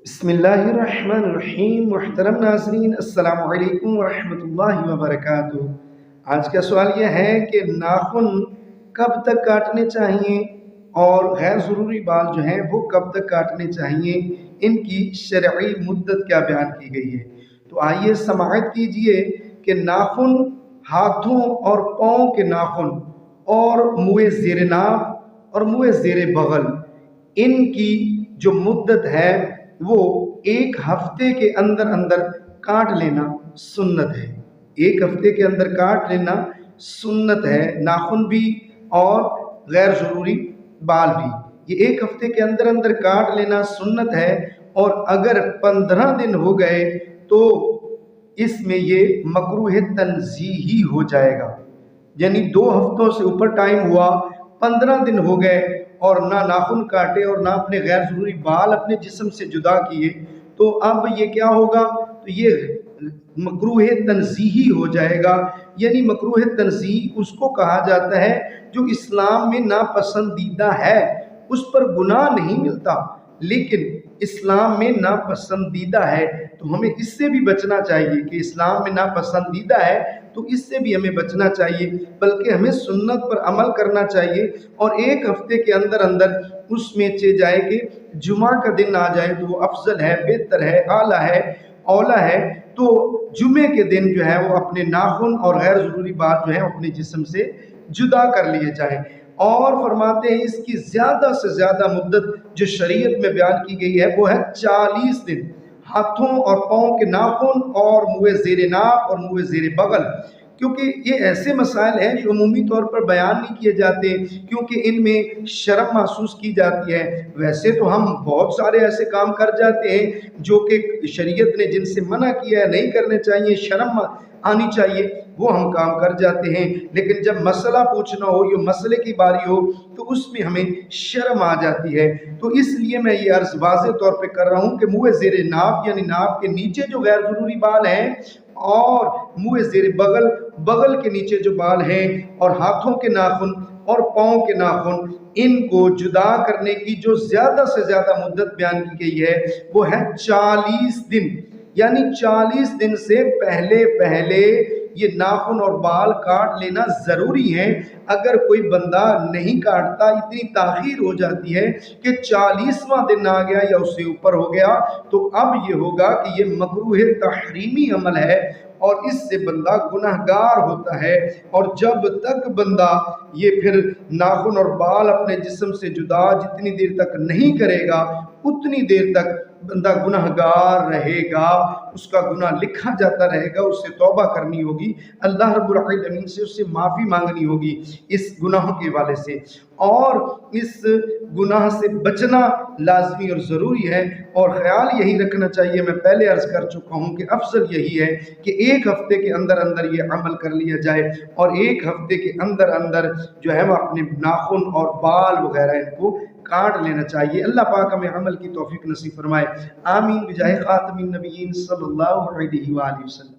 बिस्मिल्लाहिर्रहमानिर्रहीम। मुहतरम नाज़रीन, अस्सलाम वालेकुम वरहमतुल्लाहि वबरकातुहू। आज का सवाल यह है कि नाखून कब तक काटने चाहिए और गैर ज़रूरी बाल जो हैं वो कब तक काटने चाहिए, इनकी शरई मुद्दत क्या बयान की गई है। तो आइए समाअत कीजिए कि नाखून, हाथों और पाँव के नाखून और मुँह ज़ेर नाक और मुँह ज़ेर बगल, इनकी जो मुद्दत है वो 1 हफ्ते के अंदर अंदर काट लेना सुन्नत है। 1 हफ्ते के अंदर काट लेना सुन्नत है, नाखून भी और गैर ज़रूरी बाल भी। ये 1 हफ्ते के अंदर अंदर काट लेना सुन्नत है। और अगर 15 दिन हो गए तो इसमें ये मकरूह तंज़ीही हो जाएगा। यानी 2 हफ्तों से ऊपर टाइम हुआ, 15 दिन हो गए और ना नाखून काटे और ना अपने गैर ज़रूरी बाल अपने जिस्म से जुदा किए, तो अब ये क्या होगा, तो ये मकरूह तंज़ीही हो जाएगा। यानी मकरूह तंज़ीही उसको कहा जाता है जो इस्लाम में नापसंदीदा है, उस पर गुनाह नहीं मिलता, लेकिन इस्लाम में नापसंदीदा है। तो हमें इससे भी बचना चाहिए कि इस्लाम में नापसंदीदा है तो इससे भी हमें बचना चाहिए, बल्कि हमें सुन्नत पर अमल करना चाहिए। और 1 हफ्ते के अंदर अंदर उसमें चे जाए कि जुमा का दिन आ जाए तो वो अफजल है, बेहतर है, आला है, औला है। तो जुमे के दिन जो है वो अपने नाखून और गैर ज़रूरी बात जो है अपने जिस्म से जुदा कर लिए जाए। और फरमाते हैं इसकी ज़्यादा से ज़्यादा मुद्दत जो शरीयत में बयान की गई है वो है 40 दिन। हाथों और पाँव के नाखून और मुँह ज़ेर नाक और मुँह ज़ेर बगल, क्योंकि ये ऐसे मसाइल हैं जो अमूमी तौर पर बयान नहीं किए जाते क्योंकि इनमें शर्म महसूस की जाती है। वैसे तो हम बहुत सारे ऐसे काम कर जाते हैं जो कि शरीयत ने जिनसे मना किया है, नहीं करने चाहिए, शर्म आनी चाहिए, वो हम काम कर जाते हैं। लेकिन जब मसला पूछना हो, ये मसले की बारी हो, तो उसमें हमें शर्म आ जाती है। तो इसलिए मैं ये अर्ज़ वाज़ेह तौर पे कर रहा हूँ कि मुँह ज़ेर नाक यानी नाक के नीचे जो गैर ज़रूरी बाल हैं और मुँह ज़ेर बगल, बगल के नीचे जो बाल हैं और हाथों के नाखून और पाँव के नाखून, इनको जुदा करने की जो ज़्यादा से ज़्यादा मुद्दत बयान की गई है वो है 40 दिन। यानी 40 दिन से पहले पहले ये नाखून और बाल काट लेना ज़रूरी है। अगर कोई बंदा नहीं काटता, इतनी ताख़ीर हो जाती है कि 40वां दिन आ गया या उससे ऊपर हो गया, तो अब ये होगा कि ये मकरूह तहरीमी अमल है और इससे बंदा गुनहगार होता है। और जब तक बंदा ये फिर नाखून और बाल अपने जिस्म से जुदा जितनी देर तक नहीं करेगा, उतनी देर तक बंदा गुनहगार रहेगा, उसका गुनाह लिखा जाता रहेगा, उससे तौबा करनी होगी, अल्लाह रब्बुल आलमीन से उससे माफ़ी मांगनी होगी इस गुनाह के वाले से। और इस गुनाह से बचना लाजमी और ज़रूरी है। और ख़्याल यही रखना चाहिए, मैं पहले अर्ज़ कर चुका हूँ कि अफजल यही है कि 1 हफ्ते के अंदर अंदर ये अमल कर लिया जाए और 1 हफ्ते के अंदर अंदर जो है वह अपने नाखून और बाल वगैरह इनको काट लेना चाहिए। अल्लाह पाक हमें अमल की तौफीक नसीब फरमाए। आमीन बिजाह खातमिन नबिय्यीन सल्लल्लाहु अलैहि वसल्लम।